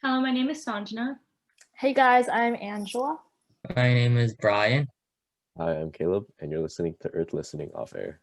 Hello, my name is Sanjana. Hey guys, I'm Angela. My name is Bryan. Hi, I'm Caleb, and you're listening to EarthListening off air.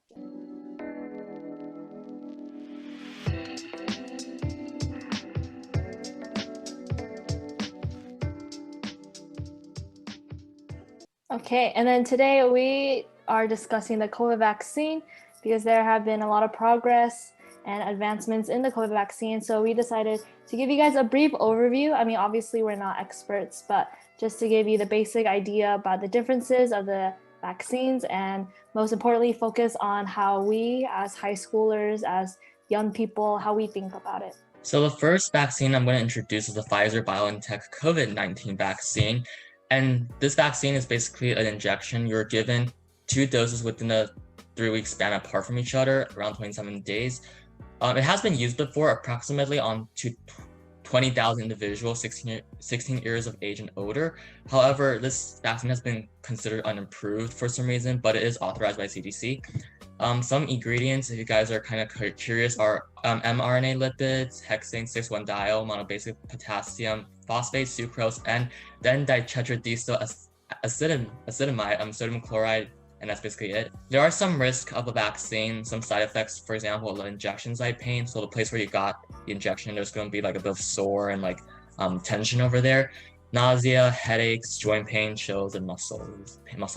Okay, and then today we are discussing the COVID vaccine because there have been a lot of progress and advancements in the COVID vaccine. So we decided to give you guys a brief overview. I mean, obviously we're not experts, but just to give you the basic idea about the differences of the vaccines and most importantly, focus on how we as high schoolers, as young people, how we think about it. So the first vaccine I'm going to introduce is the Pfizer Bioentech COVID-19 vaccine. And this vaccine is basically an injection. You're given 2 doses within a 3-week span apart from each other, around 27 days. It has been used before, approximately on 20,000 individuals 16 years of age and older. However, this vaccine has been considered unimproved for some reason, but it is authorized by CDC. Some ingredients, if you guys are kind of curious, are mRNA lipids, hexane 6,1-diol, monobasic potassium, phosphate, sucrose, and then ditetradiestylacetamide, sodium chloride, and that's basically it. There are some risks of a vaccine, some side effects, for example, the injection site pain. So the place where you got the injection, there's going to be like a bit of sore and like tension over there. Nausea, headaches, joint pain, chills, and muscle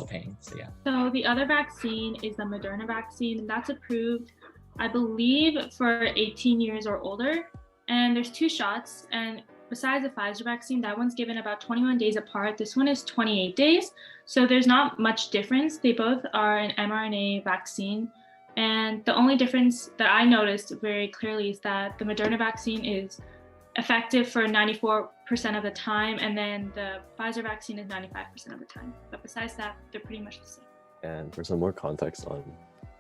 pain. So yeah. So the other vaccine is the Moderna vaccine, and that's approved, I believe, for 18 years or older. And there's 2 shots. And besides the Pfizer vaccine, that one's given about 21 days apart. This one is 28 days. So there's not much difference. They both are an mRNA vaccine. And the only difference that I noticed very clearly is that the Moderna vaccine is effective for 94% of the time, and then the Pfizer vaccine is 95% of the time. But besides that, they're pretty much the same. And for some more context on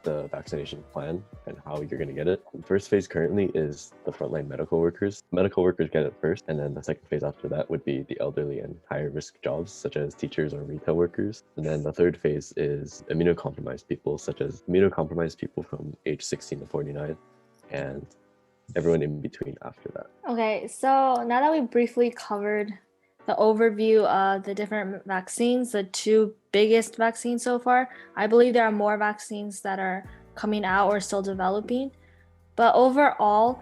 the vaccination plan and how you're going to get it, the first phase currently is the frontline medical workers. Medical workers get it first, and then the second phase after that would be the elderly and higher risk jobs, such as teachers or retail workers. And then the third phase is immunocompromised people, such as immunocompromised people from age 16 to 49, and everyone in between after that. Okay, so now that we briefly covered the overview of the different vaccines, the 2 biggest vaccines so far, I believe there are more vaccines that are coming out or still developing. But overall,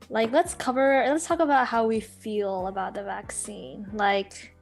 let's talk about how we feel about the vaccine. Like,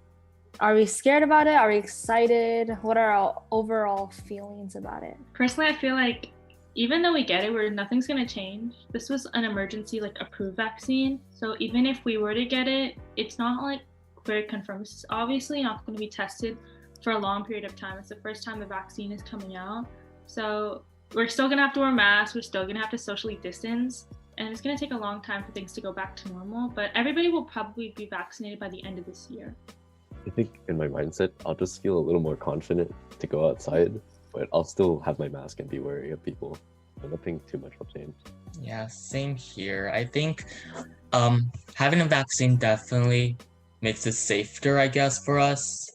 are we scared about it? Are we excited? What are our overall feelings about it? Personally, I feel like even though we get it, nothing's going to change. This was an emergency approved vaccine. So even if we were to get it, it's not very confirmed. It's obviously not going to be tested for a long period of time. It's the first time the vaccine is coming out. So we're still going to have to wear masks. We're still going to have to socially distance. And it's going to take a long time for things to go back to normal. But everybody will probably be vaccinated by the end of this year. I think in my mindset, I'll just feel a little more confident to go outside, but I'll still have my mask and be wary of people. But nothing too much will change. Yeah, same here. I think having a vaccine definitely makes it safer, I guess, for us.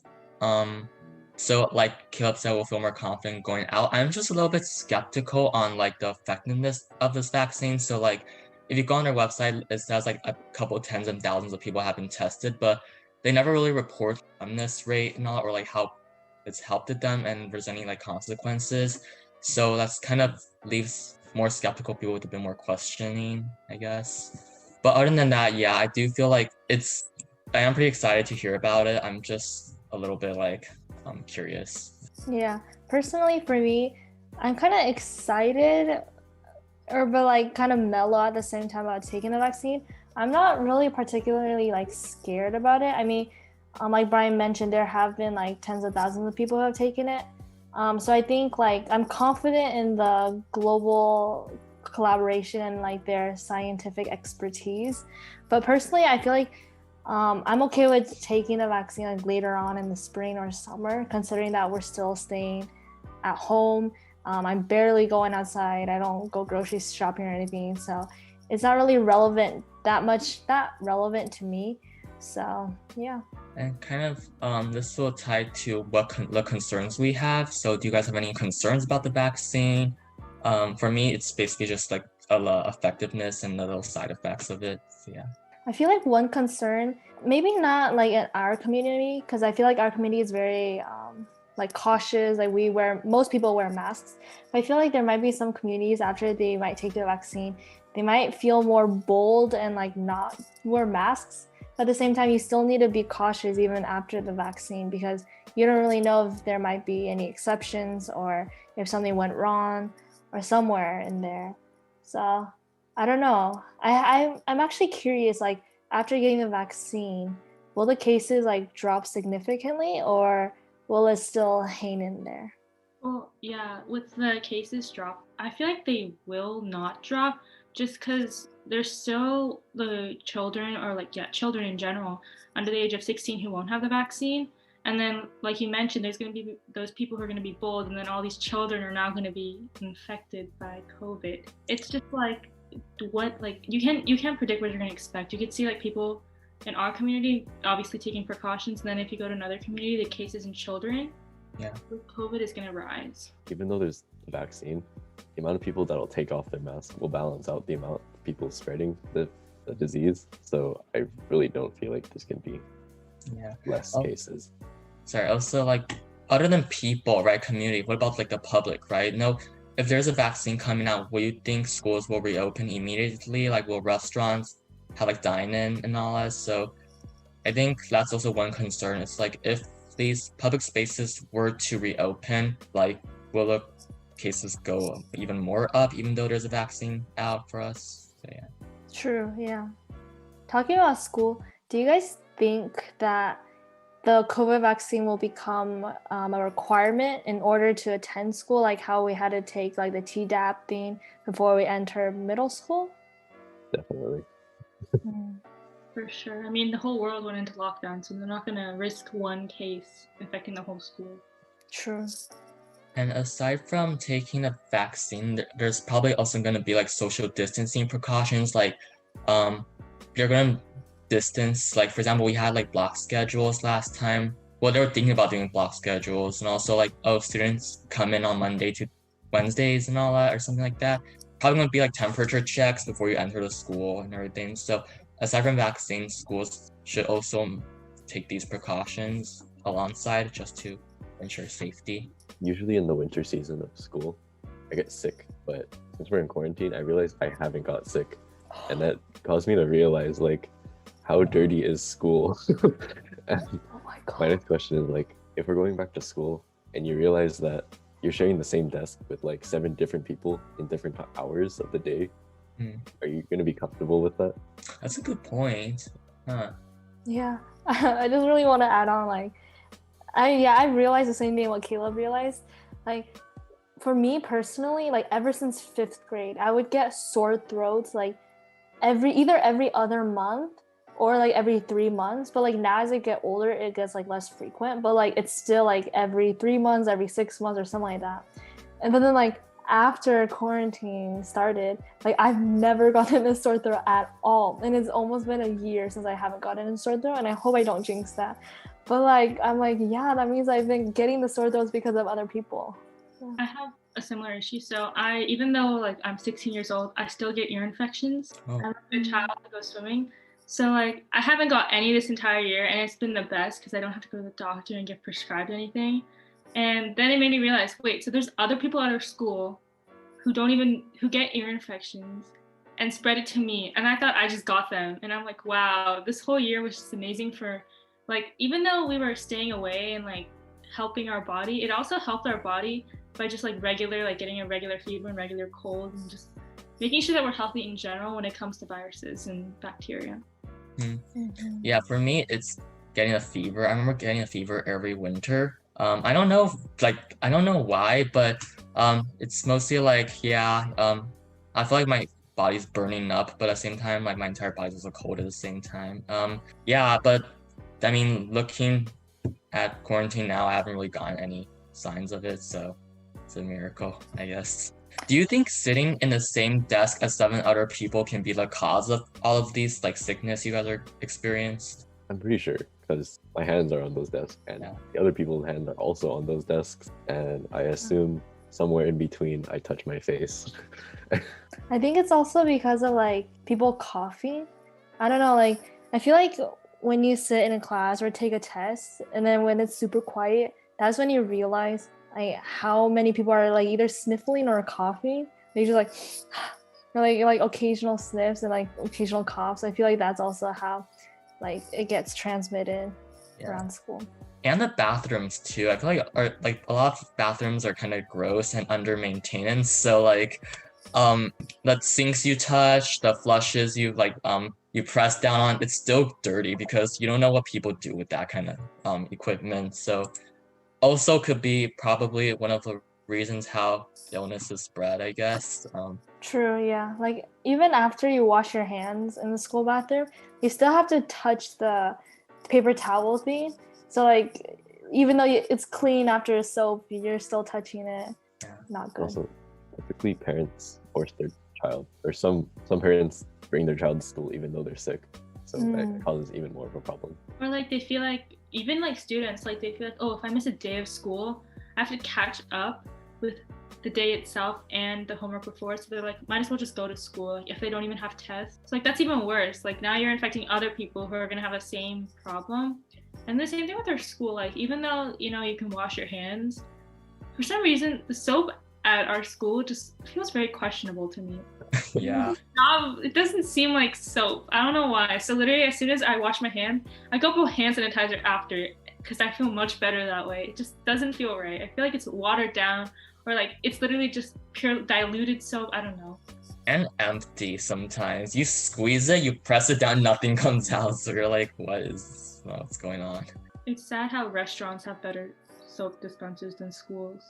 So like Caleb said, we'll feel more confident going out. I'm just a little bit skeptical on the effectiveness of this vaccine. So if you go on their website, it says a couple tens of thousands of people have been tested, but they never really report on this rate and all, or how it's helped them and there's any consequences. So that's kind of leaves more skeptical people with a bit more questioning, I guess. But other than that, yeah, I do feel I am pretty excited to hear about it. I'm just a little bit curious. Yeah, personally for me, I'm kind of excited but kind of mellow at the same time about taking the vaccine. I'm not really particularly scared about it. I mean, like Bryan mentioned, there have been tens of thousands of people who have taken it. So I think I'm confident in the global collaboration and their scientific expertise. But personally, I feel I'm okay with taking the vaccine later on in the spring or summer, considering that we're still staying at home. I'm barely going outside. I don't go grocery shopping or anything. So it's not really that relevant to me. So yeah. And kind of this will tie to the concerns we have. So do you guys have any concerns about the vaccine? For me, it's basically just the effectiveness and the little side effects of it. So yeah. I feel like one concern, maybe not like in our community, because I feel like our community is very like cautious. Like most people wear masks. But I feel like there might be some communities after they might take the vaccine, they might feel more bold and like not wear masks. But at the same time, you still need to be cautious even after the vaccine, because you don't really know if there might be any exceptions or if something went wrong or somewhere in there. So I don't know. I'm actually curious, like after getting the vaccine, will the cases like drop significantly or will it still hang in there? Well, yeah, with the cases drop, I feel like they will not drop just because there's still the children, or like, yeah, children in general, under the age of 16 who won't have the vaccine. And then, like you mentioned, there's going to be those people who are going to be bold, and then all these children are now going to be infected by COVID. It's just like, you can't predict what you're going to expect. You could see like people in our community obviously taking precautions, and then if you go to another community, the cases in children with COVID is going to rise. Even though there's a vaccine, the amount of people that'll take off their mask will balance out the amount of people spreading the disease. So I really don't feel like there's going to be less cases. Sorry, also like other than people, right, community, what about like the public, right? No, if there's a vaccine coming out, will you think schools will reopen immediately? Like will restaurants have like dine-in and all that? So I think that's also one concern. It's like if these public spaces were to reopen, like will the cases go even more up even though there's a vaccine out for us? So yeah. True, yeah. Talking about school, do you guys think that the COVID vaccine will become a requirement in order to attend school, like how we had to take like the Tdap thing before we enter middle school? Definitely. For sure. I mean, the whole world went into lockdown, so they're not going to risk one case infecting the whole school. True. And aside from taking a vaccine, there's probably also going to be like social distancing precautions, like you're going to distance, like for example, we had like block schedules last time. Well, they were thinking about doing block schedules, and also like, students come in on Monday to Wednesdays and all that, or something like that. Probably going to be like temperature checks before you enter the school and everything. So aside from vaccines, schools should also take these precautions alongside just to ensure safety. Usually in the winter season of school, I get sick, but since we're in quarantine, I realized I haven't got sick. And that caused me to realize like how dirty is school. And Oh my God. my next question is like, if we're going back to school and you realize that you're sharing the same desk with like 7 different people in different hours of the day, are you going to be comfortable with that? That's a good point. Yeah. I just really want to add on, like, I realized the same thing what Caleb realized. Like, for me personally, like ever since 5th grade, I would get sore throats like either every other month or like every 3 months. But like now as I get older, it gets like less frequent, but like it's still like every 3 months, every 6 months or something like that. And then like after quarantine started, like I've never gotten a sore throat at all. And it's almost been a year since I haven't gotten a sore throat, and I hope I don't jinx that. But like, I'm like, yeah, that means I've been getting the sore throats because of other people. I have a similar issue. So even though like I'm 16 years old, I still get ear infections. I'm a child to go swimming. So like I haven't got any this entire year, and it's been the best because I don't have to go to the doctor and get prescribed anything. And then it made me realize, wait, so there's other people at our school who get ear infections and spread it to me. And I thought I just got them. And I'm like, wow, this whole year was just amazing for like, even though we were staying away and like helping our body, it also helped our body by just like getting a regular fever and regular cold, and just making sure that we're healthy in general when it comes to viruses and bacteria. Yeah, for me, it's getting a fever. I remember getting a fever every winter. I don't know why, but it's mostly like, I feel like my body's burning up, but at the same time, like my entire body's also cold at the same time. But I mean, looking at quarantine now, I haven't really gotten any signs of it, so it's a miracle, I guess. Do you think sitting in the same desk as 7 other people can be the cause of all of these like sickness you guys are experienced? I'm pretty sure, because my hands are on those desks, and the other people's hands are also on those desks, and I assume somewhere in between I touch my face. I think it's also because of like people coughing. I don't know, like I feel like when you sit in a class or take a test and then when it's super quiet, that's when you realize like how many people are like either sniffling or coughing. They just like or like occasional sniffs and like occasional coughs. I feel like that's also how like it gets transmitted around school. And the bathrooms too. I feel like a lot of bathrooms are kind of gross and under maintenance. So like the sinks you touch, the flushes you press down on, it's still dirty because you don't know what people do with that kind of equipment. So also could be probably one of the reasons how illnesses spread, I guess. True, yeah. Like even after you wash your hands in the school bathroom, you still have to touch the paper towel thing. So like even though it's clean after soap, you're still touching it. Yeah. Not good. Also, typically parents force their child, or some parents bring their child to school even though they're sick. So that causes even more of a problem. Or like they feel like, even like students, like they feel like, oh, if I miss a day of school, I have to catch up with the day itself and the homework before. So they're like, might as well just go to school, like, if they don't even have tests. So like that's even worse. Like now you're infecting other people who are gonna have the same problem. And the same thing with our school. Like even though you can wash your hands, for some reason the soap at our school just feels very questionable to me. Yeah. It doesn't seem like soap. I don't know why. So literally as soon as I wash my hand, I go put hand sanitizer after because I feel much better that way. It just doesn't feel right. I feel like it's watered down or like it's literally just pure diluted soap. I don't know. And empty sometimes. You squeeze it, you press it down, nothing comes out. So you're like, what's going on? It's sad how restaurants have better soap dispensers than schools.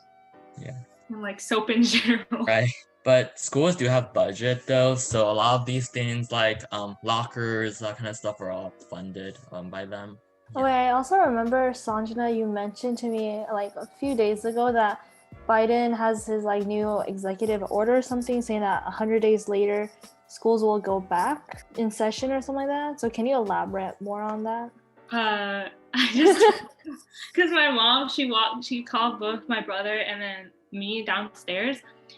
Yeah. And like soap in general. Right. But schools do have budget though, so a lot of these things like lockers, that kind of stuff are all funded by them. Oh, wait, I also remember, Sanjana, you mentioned to me like a few days ago that Biden has his like new executive order or something saying that 100 days later, schools will go back in session or something like that. So can you elaborate more on that? I just, because my mom, she called both my brother and then me downstairs.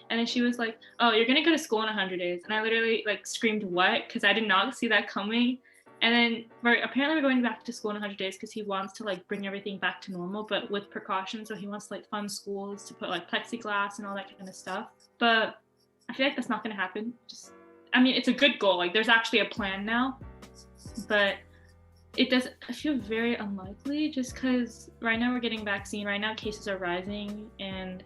And then she was like, oh, you're going to go to school in 100 days. And I literally like screamed, what? Because I did not see that coming. And then apparently we're going back to school in 100 days because he wants to like bring everything back to normal, but with precautions. So he wants to like fund schools to put like plexiglass and all that kind of stuff. But I feel like that's not going to happen. It's a good goal. Like there's actually a plan now, but I feel very unlikely just because right now we're getting vaccine. Right now cases are rising. And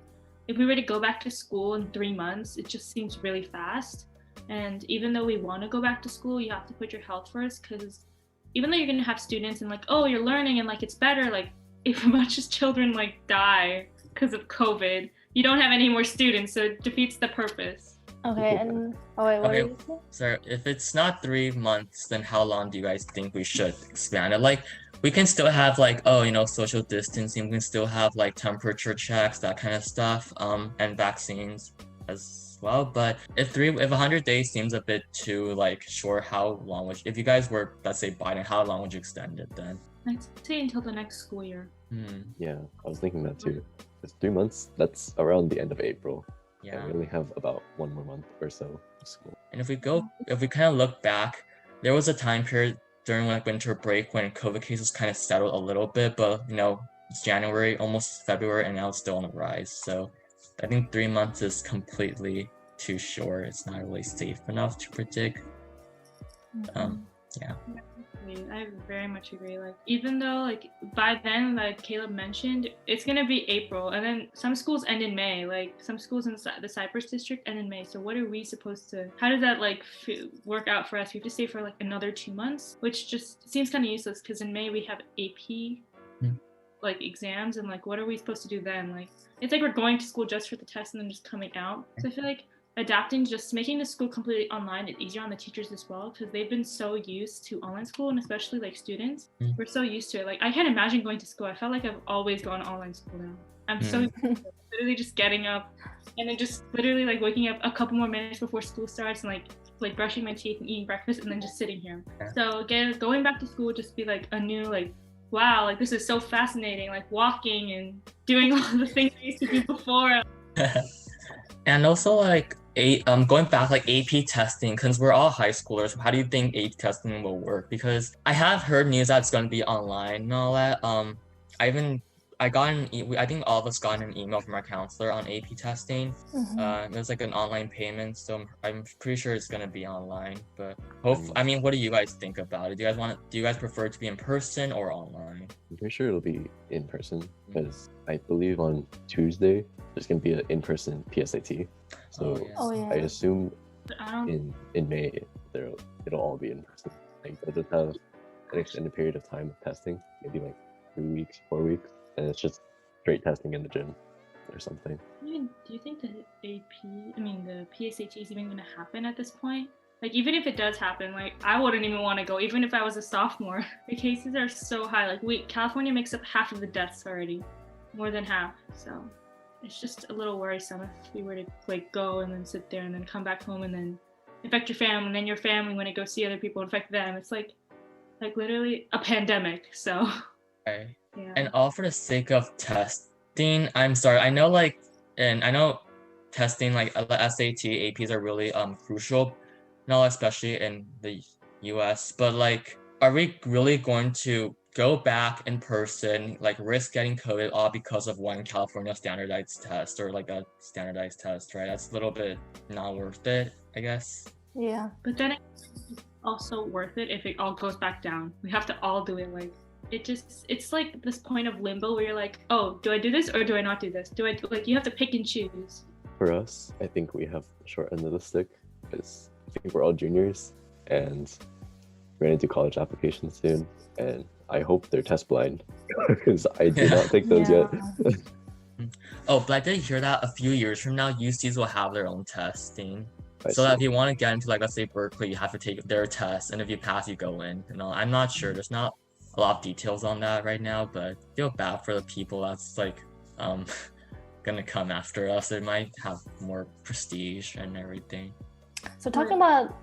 if we were to go back to school in 3 months, it just seems really fast. And even though we want to go back to school, you have to put your health first because even though you're going to have students and like, oh, you're learning and like it's better, like if a bunch of children like die because of COVID, you don't have any more students, so it defeats the purpose. Okay, and what were you saying? So if it's not 3 months, then how long do you guys think we should expand it? Like we can still have like, social distancing, we can still have like temperature checks, that kind of stuff, and vaccines as well. But if 100 days seems a bit too like short, how long if you guys were, let's say Biden, how long would you extend it then? I'd say until the next school year. Yeah, I was thinking that too. It's 3 months, that's around the end of April. Yeah. We only have about 1 more month or so of school. And if we kind of look back, there was a time period during like winter break when COVID cases kind of settled a little bit, but it's January, almost February, and now it's still on the rise. So I think 3 months is completely too short. It's not really safe enough to predict. Yeah. I very much agree. Like even though like by then, like Caleb mentioned, it's gonna be April, and then some schools end in May. Like some schools in the Cypress district end in May. So what are we supposed to? How does that like work out for us? We have to stay for like another 2 months, which just seems kind of useless because in May we have AP like exams, and like what are we supposed to do then? Like it's like we're going to school just for the test and then just coming out. So I feel like adapting, just making the school completely online is easier on the teachers as well because they've been so used to online school, and especially like students, we're so used to it. Like I can't imagine going to school. I felt like I've always gone online school now. I'm so literally just getting up and then just literally like waking up a couple more minutes before school starts and like brushing my teeth and eating breakfast and then just sitting here. So again, going back to school would just be like a new like, wow, like this is so fascinating, like walking and doing all the things I used to do before. And also like going back like AP testing, because we're all high schoolers, how do you think AP testing will work? Because I have heard news that it's going to be online and all that. I got I think all of us got an email from our counselor on AP testing. It was like an online payment, so I'm pretty sure it's going to be online. But I mean, what do you guys think about it? Do you guys prefer it to be in person or online? I'm pretty sure it'll be in person because I believe on Tuesday there's gonna be an in-person PSAT. So I assume in May it'll all be in person. Like they'll just have an extended period of time of testing, maybe like 3 weeks, 4 weeks, and it's just straight testing in the gym or something. Do you think the the PSAT is even going to happen at this point? Like, even if it does happen, like, I wouldn't even want to go, even if I was a sophomore. The cases are so high. Like, California makes up half of the deaths already, more than half. So it's just a little worrisome if we were to, like, go and then sit there and then come back home and then infect your family, and then your family, when it goes see other people, infect them. It's like literally a pandemic. So. Okay. Yeah. And all for the sake of testing, I'm sorry, I know testing like SAT, APs are really crucial, now especially in the US, but like, are we really going to go back in person, like risk getting COVID all because of one California standardized test or like a standardized test, right? That's a little bit not worth it, I guess. Yeah. But then it's also worth it if it all goes back down. We have to all do it. Like, it's like this point of limbo where you're like, oh, do I do this or do I not do this? You have to pick and choose. For us, I think we have the short end of the stick because I think we're all juniors and we're going to do college applications soon. And I hope they're test blind because I did not take those yet. Oh, but I did hear that a few years from now, UCs will have their own testing. I So see. that if you want to get into, like, let's say Berkeley, you have to take their test, and if you pass, you go in. I'm not sure. There's not a lot of details on that right now, but I feel bad for the people that's like gonna come after us. It might have more prestige and everything. So talking about,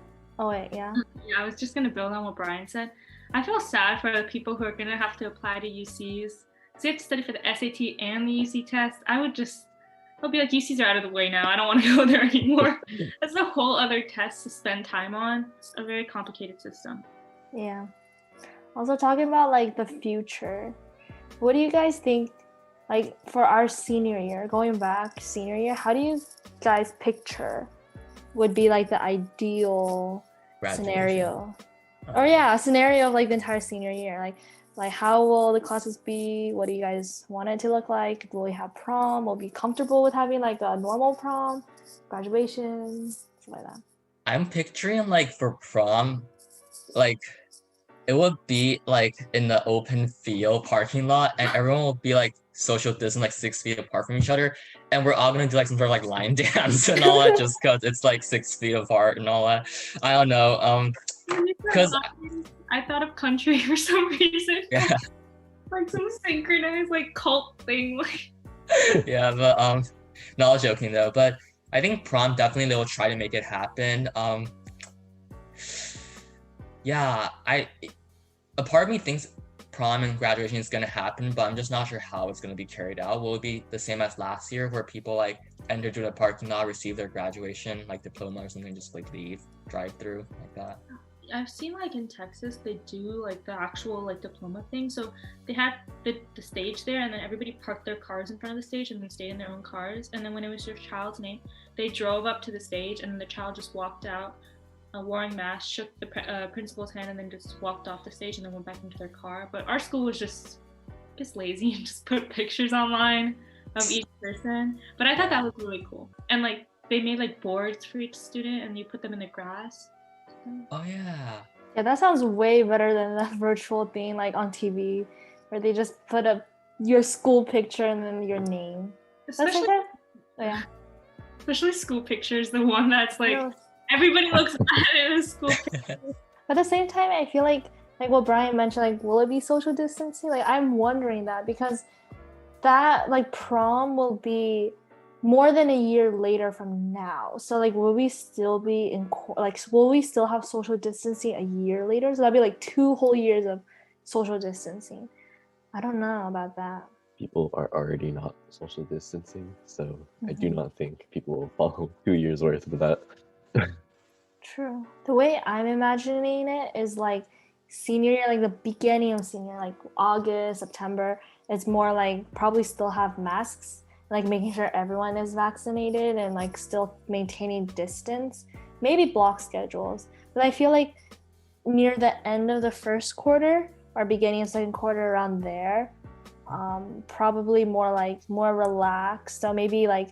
yeah, I was just gonna build on what Bryan said. I feel sad for the people who are gonna have to apply to UCs. So you have to study for the SAT and the UC test. I'll be like, UCs are out of the way now. I don't want to go there anymore. That's a whole other test to spend time on. It's a very complicated system. Yeah. Also talking about like the future, what do you guys think, like for our senior year, going back senior year, how do you guys picture would be like the ideal scenario? Or a scenario of like the entire senior year. Like how will the classes be? What do you guys want it to look like? Will we have prom? Will we be comfortable with having like a normal prom, graduation, stuff like that? I'm picturing like for prom, like it would be like in the open field parking lot, and everyone will be like social distance, like 6 feet apart from each other, and we're all gonna do like some sort of like line dance and all that, just because it's like 6 feet apart and all that. I don't know. Because I thought of country for some reason. Yeah. Like some synchronized like cult thing. Yeah, but not joking though. But I think prom definitely they will try to make it happen. Yeah, a part of me thinks prom and graduation is gonna happen, but I'm just not sure how it's gonna be carried out. Will it be the same as last year, where people like enter through the parking lot, receive their graduation like diploma or something, just like leave, drive through like that? I've seen like in Texas they do like the actual like diploma thing. So they had the stage there, and then everybody parked their cars in front of the stage and then stayed in their own cars. And then when it was your child's name, they drove up to the stage, and then the child just walked out, wearing masks, shook the principal's hand, and then just walked off the stage and then went back into their car. But our school was just lazy and just put pictures online of each person. But I thought that was really cool. And like they made like boards for each student, and you put them in the grass. Oh yeah. Yeah, that sounds way better than the virtual thing like on TV, where they just put up your school picture and then your name. Especially, especially school pictures, the one that's like everybody looks at it in a school picture. But at the same time, I feel like what Bryan mentioned, like will it be social distancing? Like I'm wondering that, because that like prom will be more than a year later from now. So like will we still be will we still have social distancing a year later? So that'd be like 2 whole years of social distancing. I don't know about that. people are already not social distancing, so I do Mhm. not think people will follow 2 years worth of that. True. The way I'm imagining it is like senior year, like the beginning of senior, like August, September. It's more like probably still have masks, like making sure everyone is vaccinated and like still maintaining distance. Maybe block schedules. But I feel like near the end of the first quarter or beginning of second quarter around there, probably more relaxed. So maybe like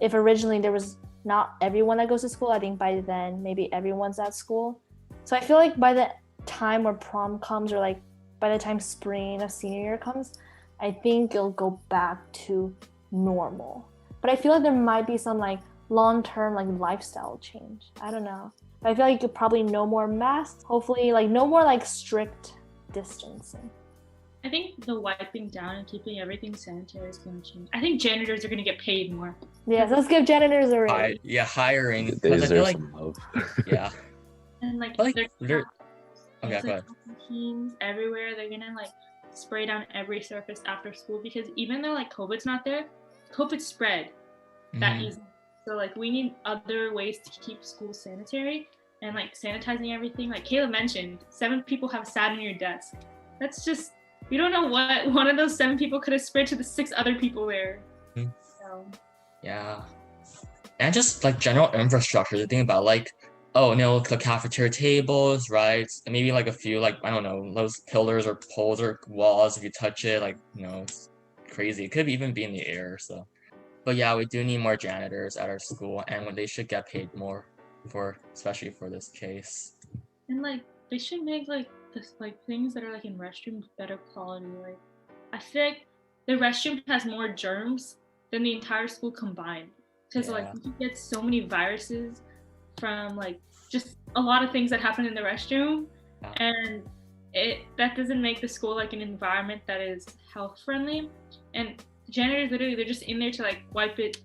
if originally there was not everyone that goes to school, I think by then maybe everyone's at school. So I feel like by the time where prom comes or like by the time spring of senior year comes, I think it'll go back to normal. But I feel like there might be some like long-term like lifestyle change. I don't know. But I feel like probably no more masks. Hopefully like no more like strict distancing. I think the wiping down and keeping everything sanitary is going to change. I think janitors are going to get paid more. Yeah, so let's give janitors a raise. Hiring. They Because I feel deserve like, some love. yeah. And like, But, they're okay, go ahead. machines everywhere. They're gonna like spray down every surface after school because even though like COVID's not there, COVID spread that easily. So like we need other ways to keep schools sanitary and like sanitizing everything. Like Kayla mentioned, 7 people have sat in your desk. That's just, we don't know what one of those 7 people could have spread to the 6 other people there. So. Yeah. And just like general infrastructure, the thing about like, oh no, the cafeteria tables, right? And maybe like a few like, I don't know, those pillars or poles or walls, if you touch it, like, it's crazy. It could even be in the air, so. But yeah, we do need more janitors at our school, and when they should get paid more especially for this case. And like they should make like this like things that are like in restrooms better quality. Like I feel like the restroom has more germs than the entire school combined. Because like you get so many viruses from like just a lot of things that happen in the restroom, and that doesn't make the school like an environment that is health friendly. And janitors literally they're just in there to like wipe it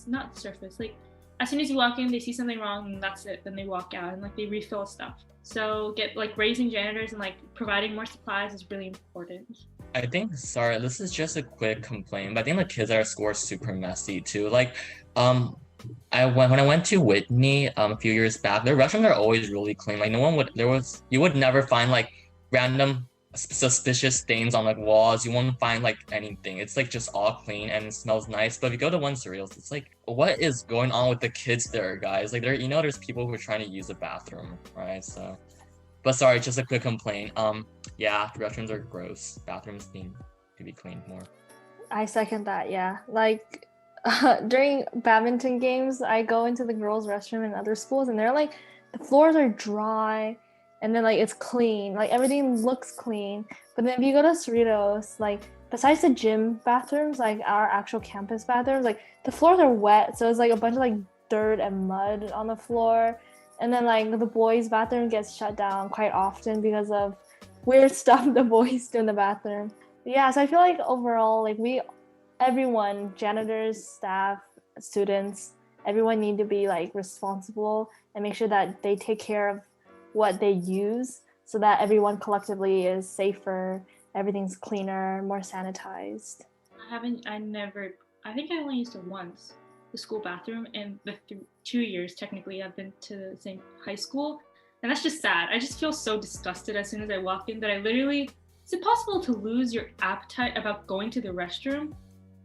not the surface, like as soon as you walk in they see something wrong and that's it, then they walk out and like they refill stuff. So raising janitors and like providing more supplies is really important. I think, sorry, this is just a quick complaint, but I think the kids at our school are super messy too. Like, when I went to Whitney a few years back, their restrooms are always really clean. Like you would never find like random suspicious stains on like walls. You won't find like anything. It's like just all clean and it smells nice. But if you go to one surreals, it's like, what is going on with the kids there, guys? Like there's people who are trying to use the bathroom, right? So, but sorry, just a quick complaint. Yeah, the restrooms are gross. Bathrooms need to be cleaned more. I second that. Yeah, like during badminton games, I go into the girls' restroom in other schools, and they're like, the floors are dry, and then like it's clean, like everything looks clean. But then if you go to Cerritos, like besides the gym bathrooms, like our actual campus bathrooms, like the floors are wet, so it's like a bunch of like dirt and mud on the floor. And then like the boys' bathroom gets shut down quite often because of weird stuff the boys do in the bathroom. Yeah, so I feel like overall, like everyone, janitors, staff, students, everyone need to be like responsible and make sure that they take care of what they use so that everyone collectively is safer, everything's cleaner, more sanitized. I think I only used it once, the school bathroom, and the 2 years technically I've been to the same high school. And that's just sad. I just feel so disgusted as soon as I walk in that it's impossible to lose your appetite about going to the restroom.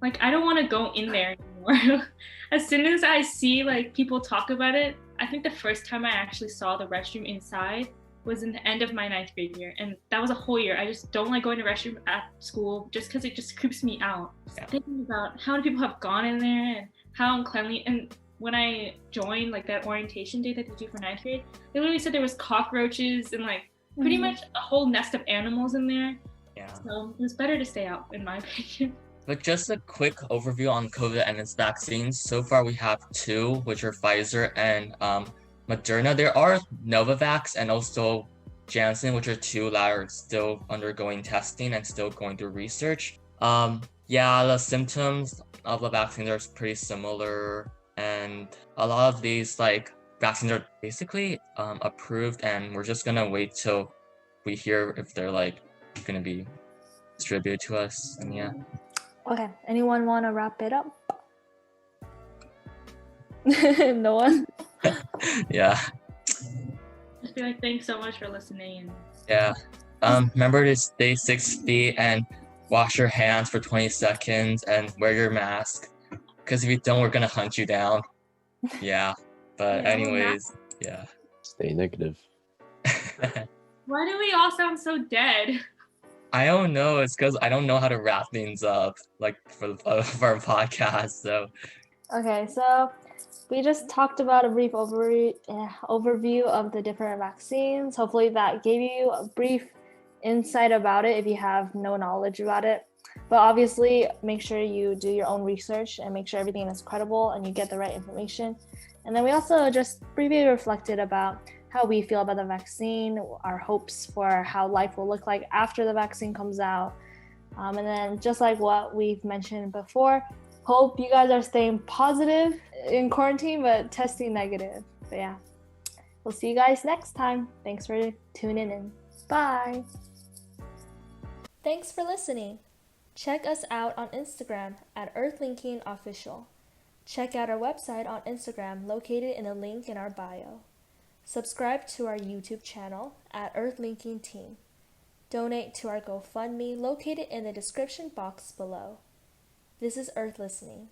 Like, I don't want to go in there anymore. As soon as I see like people talk about it, I think the first time I actually saw the restroom inside was in the end of my 9th grade year. And that was a whole year. I just don't like going to restroom at school just because it just creeps me out. Yeah. Thinking about how many people have gone in there and how uncleanly, and when I joined like that orientation day that they do for 9th grade, they literally said there was cockroaches and like pretty much a whole nest of animals in there. Yeah. So it was better to stay out, in my opinion. But just a quick overview on COVID and its vaccines. So far we have 2, which are Pfizer and Moderna. There are Novavax and also Janssen, which are 2 that are still undergoing testing and still going through research. Yeah, the symptoms of the vaccines are pretty similar, and a lot of these like vaccines are basically approved, and we're just gonna wait till we hear if they're like gonna be distributed to us. And yeah. Okay, anyone want to wrap it up? No one? Yeah. Just be like, thanks so much for listening. And Yeah. Remember to stay 6 feet and wash your hands for 20 seconds and wear your mask. Because if you don't, we're gonna hunt you down. Yeah. But Yeah, anyways, yeah. Stay negative. why do we all sound so dead? I don't know. It's because I don't know how to wrap things up, like for our podcast. So Okay, so we just talked about a brief overview of the different vaccines. Hopefully that gave you a brief insight about it if you have no knowledge about it. But obviously, make sure you do your own research and make sure everything is credible and you get the right information. And then we also just briefly reflected about how we feel about the vaccine, our hopes for how life will look like after the vaccine comes out. And then just like what we've mentioned before, hope you guys are staying positive in quarantine, but testing negative. But yeah, we'll see you guys next time. Thanks for tuning in. Bye. Thanks for listening. Check us out on Instagram at EarthLinking Official. Check out our website on Instagram located in the link in our bio. Subscribe to our YouTube channel at EarthLinking Team. Donate to our GoFundMe located in the description box below. This is EarthListening.